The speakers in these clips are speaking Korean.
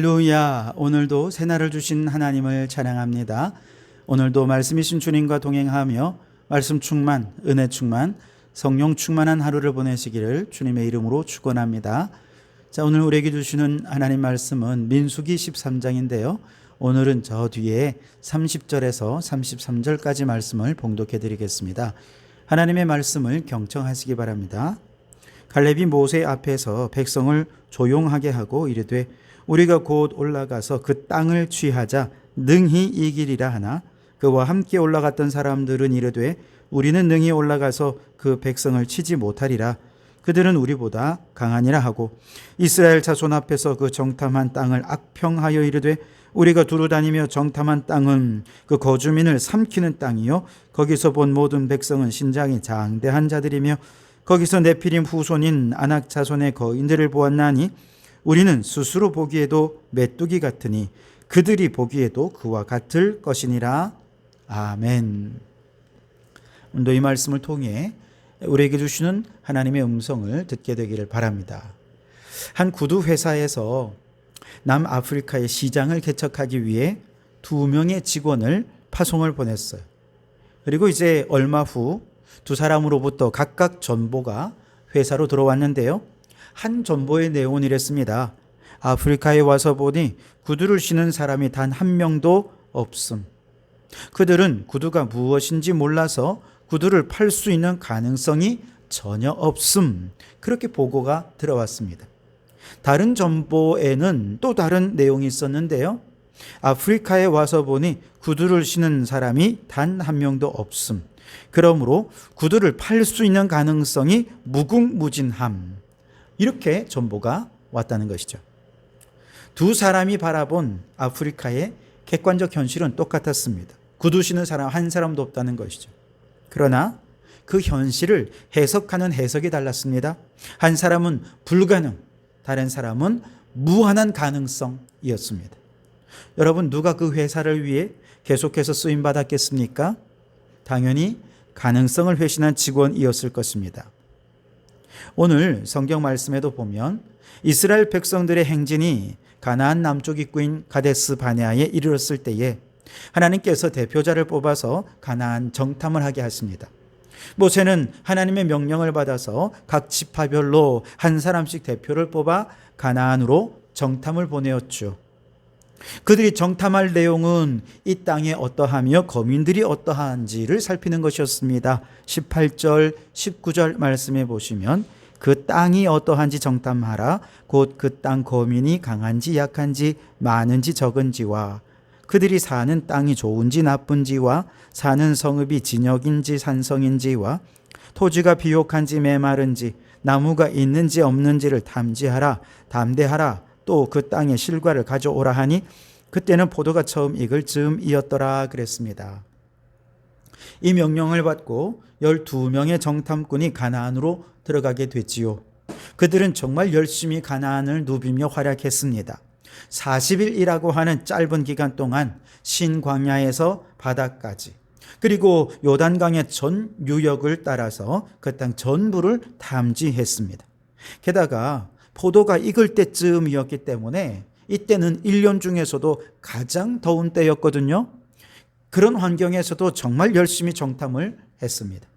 할렐루야. 오늘도 새날을 주신 하나님을 찬양합니다. 오늘도 말씀이신 주님과 동행하며 말씀 충만, 은혜 충만, 성령 충만한 하루를 보내시기를 주님의 이름으로 축원합니다. 자, 오늘 우리에게 주시는 하나님 말씀은 민수기 13장인데요. 오늘은 저 뒤에 30절에서 33절까지 말씀을 봉독해 드리겠습니다. 하나님의 말씀을 경청하시기 바랍니다. 갈렙이 모세 앞에서 백성을 조용하게 하고 이르되 우리가 곧 올라가서 그 땅을 취하자 능히 이기리라 하나 그와 함께 올라갔던 사람들은 이르되 우리는 능히 올라가서 그 백성을 치지 못하리라. 그들은 우리보다 강하니라 하고 이스라엘 자손 앞에서 그 정탐한 땅을 악평하여 이르되 우리가 두루 다니며 정탐한 땅은 그 거주민을 삼키는 땅이요 거기서 본 모든 백성은 신장이 장대한 자들이며 거기서 네피림 후손인 아낙 자손의 거인들을 보았나니 우리는 스스로 보기에도 메뚜기 같으니 그들이 보기에도 그와 같을 것이니라. 아멘. 오늘도 이 말씀을 통해 우리에게 주시는 하나님의 음성을 듣게 되기를 바랍니다. 한 구두 회사에서 남아프리카의 시장을 개척하기 위해 2명의 직원을 파송을 보냈어요. 그리고 이제 얼마 후 두 사람으로부터 각각 전보가 회사로 들어왔는데요. 한 전보의 내용은 이랬습니다. 아프리카에 와서 보니 구두를 신는 사람이 단 한 명도 없음. 그들은 구두가 무엇인지 몰라서 구두를 팔 수 있는 가능성이 전혀 없음. 그렇게 보고가 들어왔습니다. 다른 전보에는 또 다른 내용이 있었는데요. 아프리카에 와서 보니 구두를 신는 사람이 단 한 명도 없음. 그러므로 구두를 팔 수 있는 가능성이 무궁무진함. 이렇게 전보가 왔다는 것이죠. 두 사람이 바라본 아프리카의 객관적 현실은 똑같았습니다. 구두 신는 사람 한 사람도 없다는 것이죠. 그러나 그 현실을 해석하는 해석이 달랐습니다. 한 사람은 불가능, 다른 사람은 무한한 가능성이었습니다. 여러분, 누가 그 회사를 위해 계속해서 쓰임 받았겠습니까? 당연히 가능성을 회신한 직원이었을 것입니다. 오늘 성경 말씀에도 보면 이스라엘 백성들의 행진이 가나안 남쪽 입구인 가데스 바네아에 이르렀을 때에 하나님께서 대표자를 뽑아서 가나안 정탐을 하게 하십니다. 모세는 하나님의 명령을 받아서 각 지파별로 한 사람씩 대표를 뽑아 가나안으로 정탐을 보내었죠. 그들이 정탐할 내용은 이 땅에 어떠하며 거민들이 어떠한지를 살피는 것이었습니다. 18절, 19절 말씀해 보시면 그 땅이 어떠한지 정탐하라. 곧 그 땅 거민이 강한지 약한지 많은지 적은지와 그들이 사는 땅이 좋은지 나쁜지와 사는 성읍이 진역인지 산성인지와 토지가 비옥한지 메마른지 나무가 있는지 없는지를 탐지하라. 담대하라. 또 그 땅의 실과를 가져오라 하니 그때는 포도가 처음 익을 즈음이었더라 그랬습니다. 이 명령을 받고 12명의 정탐꾼이 가나안으로 들어가게 됐지요. 그들은 정말 열심히 가나안을 누비며 활약했습니다. 40일이라고 하는 짧은 기간 동안 신광야에서 바다까지 그리고 요단강의 전 유역을 따라서 그 땅 전부를 탐지했습니다. 게다가 포도가 익을 때쯤이었기 때문에 이때는 1년 중에서도 가장 더운 때였거든요. 그런 환경에서도 정말 열심히 정탐을 했습니다.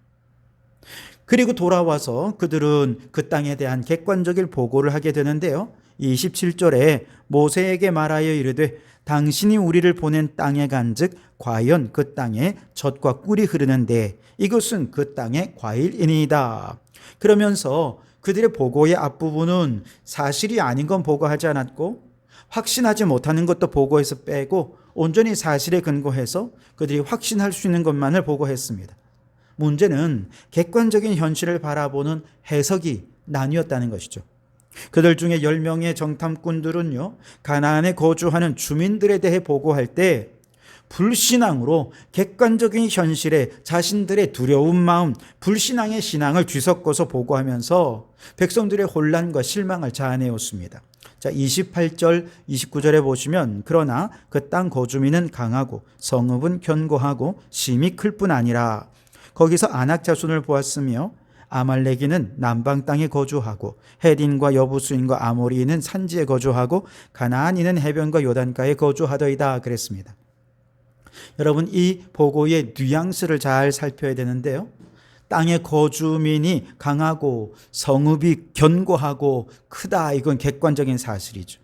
그리고 돌아와서 그들은 그 땅에 대한 객관적인 보고를 하게 되는데요. 27절에 모세에게 말하여 이르되 당신이 우리를 보낸 땅에 간즉 과연 그 땅에 젖과 꿀이 흐르는데 이것은 그 땅의 과일이니이다. 그러면서 그들의 보고의 앞부분은 사실이 아닌 건 보고하지 않았고 확신하지 못하는 것도 보고해서 빼고 온전히 사실에 근거해서 그들이 확신할 수 있는 것만을 보고했습니다. 문제는 객관적인 현실을 바라보는 해석이 나뉘었다는 것이죠. 그들 중에 10명의 정탐꾼들은요, 가나안에 거주하는 주민들에 대해 보고할 때 불신앙으로 객관적인 현실에 자신들의 두려운 마음, 불신앙의 신앙을 뒤섞어서 보고하면서 백성들의 혼란과 실망을 자아내었습니다. 자, 28절, 29절에 보시면 그러나 그 땅 거주민은 강하고 성읍은 견고하고 심히 클 뿐 아니라 거기서 아낙 자손을 보았으며 아말렉인은 남방 땅에 거주하고 헤딘과 여부수인과 아모리인은 산지에 거주하고 가나안인은 해변과 요단가에 거주하더이다 그랬습니다. 여러분, 이 보고의 뉘앙스를 잘 살펴야 되는데요. 땅의 거주민이 강하고 성읍이 견고하고 크다, 이건 객관적인 사실이죠.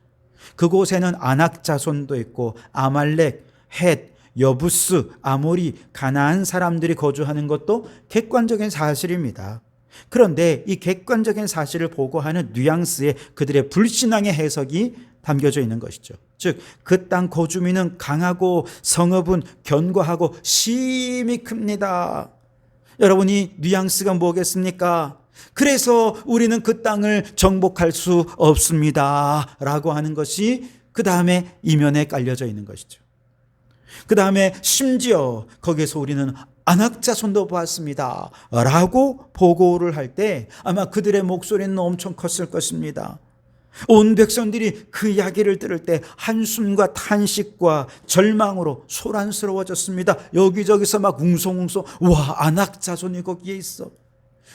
그곳에는 아낙 자손도 있고 아말렉, 헷, 여부스, 아모리, 가나안 사람들이 거주하는 것도 객관적인 사실입니다. 그런데 이 객관적인 사실을 보고하는 뉘앙스에 그들의 불신앙의 해석이 담겨져 있는 것이죠. 즉, 그 땅 거주민은 강하고 성읍은 견고하고 심히 큽니다. 여러분, 이 뉘앙스가 뭐겠습니까? 그래서 우리는 그 땅을 정복할 수 없습니다 라고 하는 것이 그 다음에 이면에 깔려져 있는 것이죠. 그 다음에 심지어 거기에서 우리는 아낙 자손도 보았습니다 라고 보고를 할 때 아마 그들의 목소리는 엄청 컸을 것입니다. 온 백성들이 그 이야기를 들을 때 한숨과 탄식과 절망으로 소란스러워졌습니다. 여기저기서 막 웅성웅성, 와, 아낙 자손이 거기에 있어.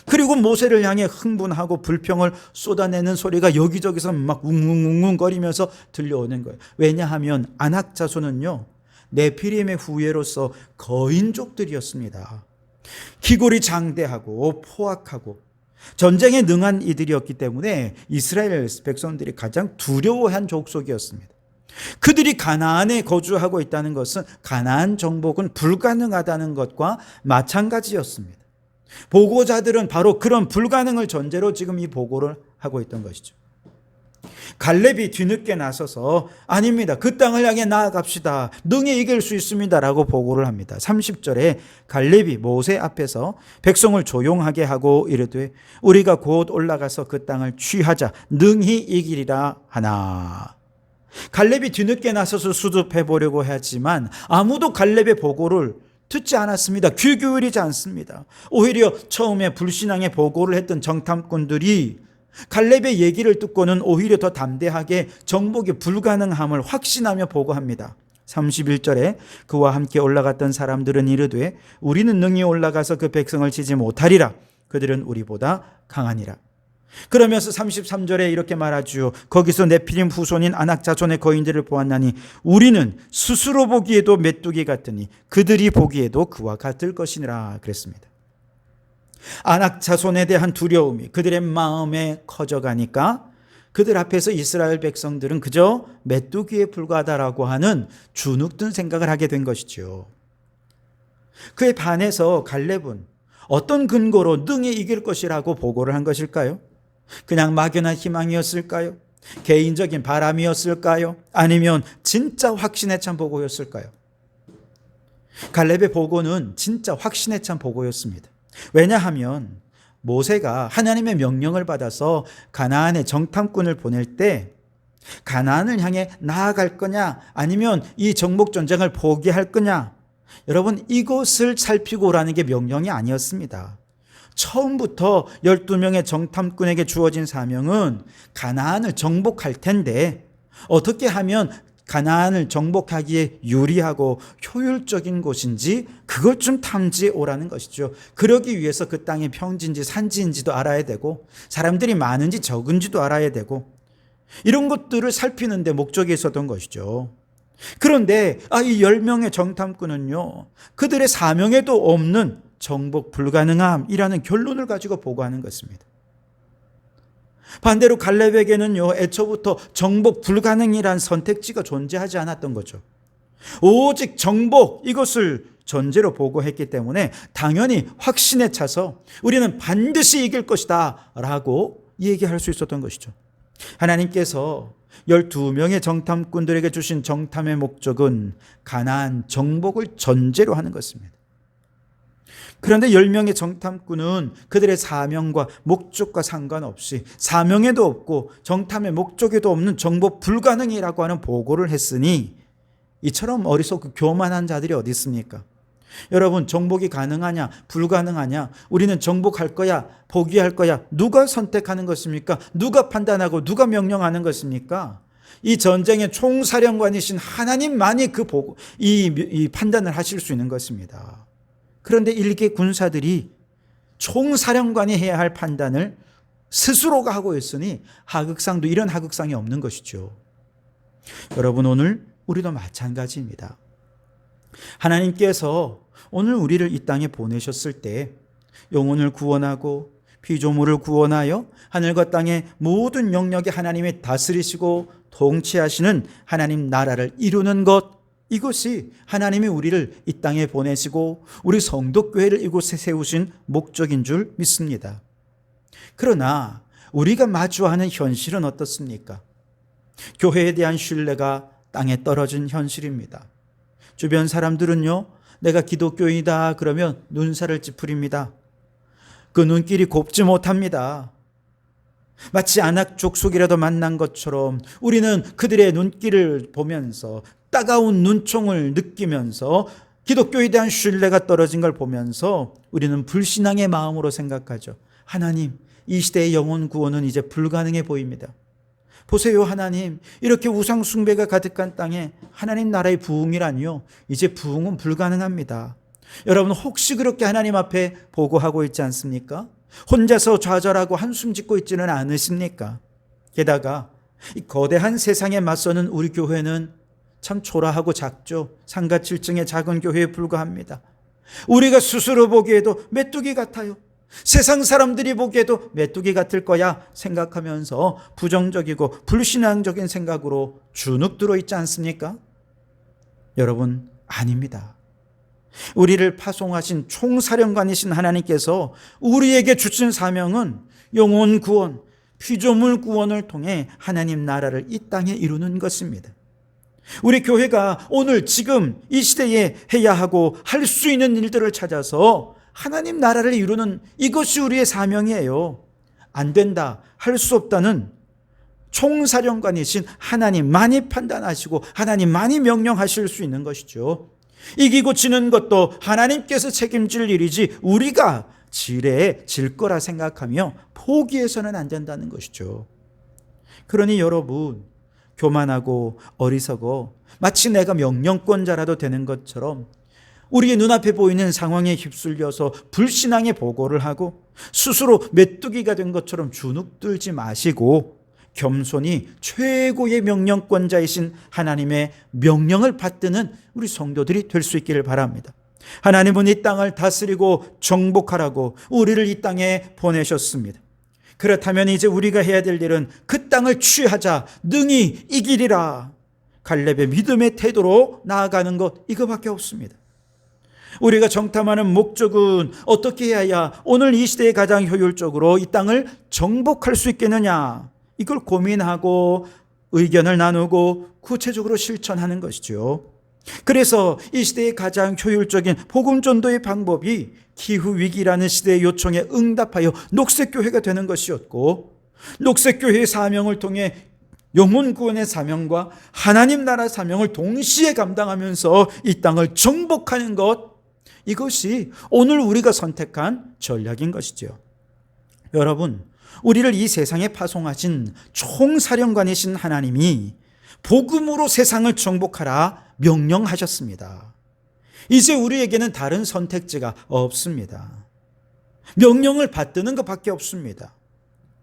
그리고 모세를 향해 흥분하고 불평을 쏟아내는 소리가 여기저기서 막 웅웅웅웅 거리면서 들려오는 거예요. 왜냐하면 아낙 자손은요, 네피림의 후예로서 거인족들이었습니다. 기골이 장대하고 포악하고 전쟁에 능한 이들이었기 때문에 이스라엘 백성들이 가장 두려워한 족속이었습니다. 그들이 가나안에 거주하고 있다는 것은 가나안 정복은 불가능하다는 것과 마찬가지였습니다. 보고자들은 바로 그런 불가능을 전제로 지금 이 보고를 하고 있던 것이죠. 갈렙이 뒤늦게 나서서 아닙니다, 그 땅을 향해 나아갑시다, 능히 이길 수 있습니다 라고 보고를 합니다. 30절에 갈렙이 모세 앞에서 백성을 조용하게 하고 이르되 우리가 곧 올라가서 그 땅을 취하자, 능히 이기리라 하나. 갈렙이 뒤늦게 나서서 수습해 보려고 하지만 아무도 갈렙의 보고를 듣지 않았습니다. 귀 기울이지 않습니다. 오히려 처음에 불신앙의 보고를 했던 정탐꾼들이 갈렙의 얘기를 듣고는 오히려 더 담대하게 정복이 불가능함을 확신하며 보고합니다. 31절에 그와 함께 올라갔던 사람들은 이르되 우리는 능히 올라가서 그 백성을 치지 못하리라. 그들은 우리보다 강하니라. 그러면서 33절에 이렇게 말하죠. 거기서 네피림 후손인 아낙 자손의 거인들을 보았나니 우리는 스스로 보기에도 메뚜기 같으니 그들이 보기에도 그와 같을 것이니라 그랬습니다. 아낙 자손에 대한 두려움이 그들의 마음에 커져가니까 그들 앞에서 이스라엘 백성들은 그저 메뚜기에 불과하다라고 하는 주눅든 생각을 하게 된 것이죠. 그에 반해서 갈렙은 어떤 근거로 능히 이길 것이라고 보고를 한 것일까요? 그냥 막연한 희망이었을까요? 개인적인 바람이었을까요? 아니면 진짜 확신에 찬 보고였을까요? 갈렙의 보고는 진짜 확신에 찬 보고였습니다. 왜냐하면 모세가 하나님의 명령을 받아서 가나안에 정탐꾼을 보낼 때 가나안을 향해 나아갈 거냐 아니면 이 정복전쟁을 포기할 거냐, 여러분, 이것을 살피고 오라는 게 명령이 아니었습니다. 처음부터 12명의 정탐꾼에게 주어진 사명은 가나안을 정복할 텐데 어떻게 하면 가나안을 정복하기에 유리하고 효율적인 곳인지 그것 좀 탐지해 오라는 것이죠. 그러기 위해서 그 땅이 평지인지 산지인지도 알아야 되고 사람들이 많은지 적은지도 알아야 되고 이런 것들을 살피는 데 목적이 있었던 것이죠. 그런데 이 10명의 정탐꾼은요, 그들의 사명에도 없는 정복 불가능함이라는 결론을 가지고 보고하는 것입니다. 반대로 갈렙에게는요, 애초부터 정복 불가능이란 선택지가 존재하지 않았던 거죠. 오직 정복, 이것을 전제로 보고했기 때문에 당연히 확신에 차서 우리는 반드시 이길 것이다 라고 얘기할 수 있었던 것이죠. 하나님께서 12명의 정탐꾼들에게 주신 정탐의 목적은 가나안 정복을 전제로 하는 것입니다. 그런데 10명의 정탐꾼은 그들의 사명과 목적과 상관없이 사명에도 없고 정탐의 목적에도 없는 정복 불가능이라고 하는 보고를 했으니 이처럼 어리석고 교만한 자들이 어디 있습니까? 여러분, 정복이 가능하냐 불가능하냐, 우리는 정복할 거야 포기할 거야, 누가 선택하는 것입니까? 누가 판단하고 누가 명령하는 것입니까? 이 전쟁의 총사령관이신 하나님만이 이 판단을 하실 수 있는 것입니다. 그런데 일개 군사들이 총사령관이 해야 할 판단을 스스로가 하고 있으니 하극상도 이런 하극상이 없는 것이죠. 여러분, 오늘 우리도 마찬가지입니다. 하나님께서 오늘 우리를 이 땅에 보내셨을 때 영혼을 구원하고 피조물을 구원하여 하늘과 땅의 모든 영역에 하나님이 다스리시고 통치하시는 하나님 나라를 이루는 것, 이것이 하나님이 우리를 이 땅에 보내시고 우리 성도교회를 이곳에 세우신 목적인 줄 믿습니다. 그러나 우리가 마주하는 현실은 어떻습니까? 교회에 대한 신뢰가 땅에 떨어진 현실입니다. 주변 사람들은요, 내가 기독교인이다 그러면 눈살을 찌푸립니다. 그 눈길이 곱지 못합니다. 마치 안악 족속이라도 만난 것처럼 우리는 그들의 눈길을 보면서 따가운 눈총을 느끼면서 기독교에 대한 신뢰가 떨어진 걸 보면서 우리는 불신앙의 마음으로 생각하죠. 하나님, 이 시대의 영혼 구원은 이제 불가능해 보입니다. 보세요, 하나님, 이렇게 우상 숭배가 가득한 땅에 하나님 나라의 부흥이라니요, 이제 부흥은 불가능합니다. 여러분, 혹시 그렇게 하나님 앞에 보고하고 있지 않습니까? 혼자서 좌절하고 한숨 짓고 있지는 않으십니까? 게다가 이 거대한 세상에 맞서는 우리 교회는 참 초라하고 작죠. 상가칠층의 작은 교회에 불과합니다. 우리가 스스로 보기에도 메뚜기 같아요. 세상 사람들이 보기에도 메뚜기 같을 거야 생각하면서 부정적이고 불신앙적인 생각으로 주눅 들어 있지 않습니까? 여러분, 아닙니다. 우리를 파송하신 총사령관이신 하나님께서 우리에게 주신 사명은 영혼 구원, 피조물 구원을 통해 하나님 나라를 이 땅에 이루는 것입니다. 우리 교회가 오늘 지금 이 시대에 해야 하고 할 수 있는 일들을 찾아서 하나님 나라를 이루는 이것이 우리의 사명이에요. 안 된다, 할 수 없다는 총사령관이신 하나님만이 판단하시고 하나님만이 명령하실 수 있는 것이죠. 이기고 지는 것도 하나님께서 책임질 일이지 우리가 지레 질 거라 생각하며 포기해서는 안 된다는 것이죠. 그러니 여러분, 교만하고 어리석어 마치 내가 명령권자라도 되는 것처럼 우리의 눈앞에 보이는 상황에 휩쓸려서 불신앙의 보고를 하고 스스로 메뚜기가 된 것처럼 주눅 들지 마시고 겸손히 최고의 명령권자이신 하나님의 명령을 받드는 우리 성도들이 될 수 있기를 바랍니다. 하나님은 이 땅을 다스리고 정복하라고 우리를 이 땅에 보내셨습니다. 그렇다면 이제 우리가 해야 될 일은 그 땅을 취하자, 능히 이기리라, 갈렙의 믿음의 태도로 나아가는 것, 이거밖에 없습니다. 우리가 정탐하는 목적은 어떻게 해야 오늘 이 시대에 가장 효율적으로 이 땅을 정복할 수 있겠느냐, 이걸 고민하고 의견을 나누고 구체적으로 실천하는 것이죠. 그래서 이 시대의 가장 효율적인 복음 전도의 방법이 기후위기라는 시대의 요청에 응답하여 녹색교회가 되는 것이었고, 녹색교회의 사명을 통해 영혼 구원의 사명과 하나님 나라 사명을 동시에 감당하면서 이 땅을 정복하는 것, 이것이 오늘 우리가 선택한 전략인 것이죠. 여러분, 우리를 이 세상에 파송하신 총사령관이신 하나님이 복음으로 세상을 정복하라 명령하셨습니다. 이제 우리에게는 다른 선택지가 없습니다. 명령을 받드는 것밖에 없습니다.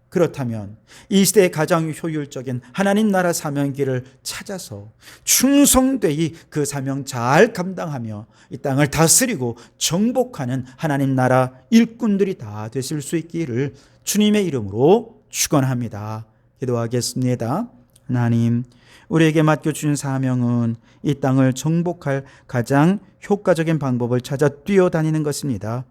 그렇다면 이 시대의 가장 효율적인 하나님 나라 사명길을 찾아서 충성되이 그 사명 잘 감당하며 이 땅을 다스리고 정복하는 하나님 나라 일꾼들이 다 되실 수 있기를 주님의 이름으로 축원합니다. 기도하겠습니다. 하나님, 우리에게 맡겨주신 사명은 이 땅을 정복할 가장 효과적인 방법을 찾아 뛰어다니는 것입니다.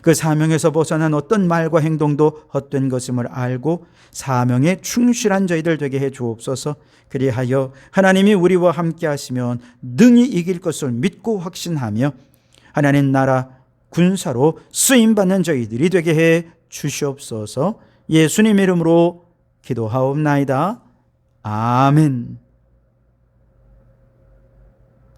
그 사명에서 벗어난 어떤 말과 행동도 헛된 것임을 알고 사명에 충실한 저희들 되게 해 주옵소서. 그리하여 하나님이 우리와 함께 하시면 능히 이길 것을 믿고 확신하며 하나님 나라 군사로 쓰임받는 저희들이 되게 해 주시옵소서. 예수님 이름으로 기도하옵나이다. 아멘.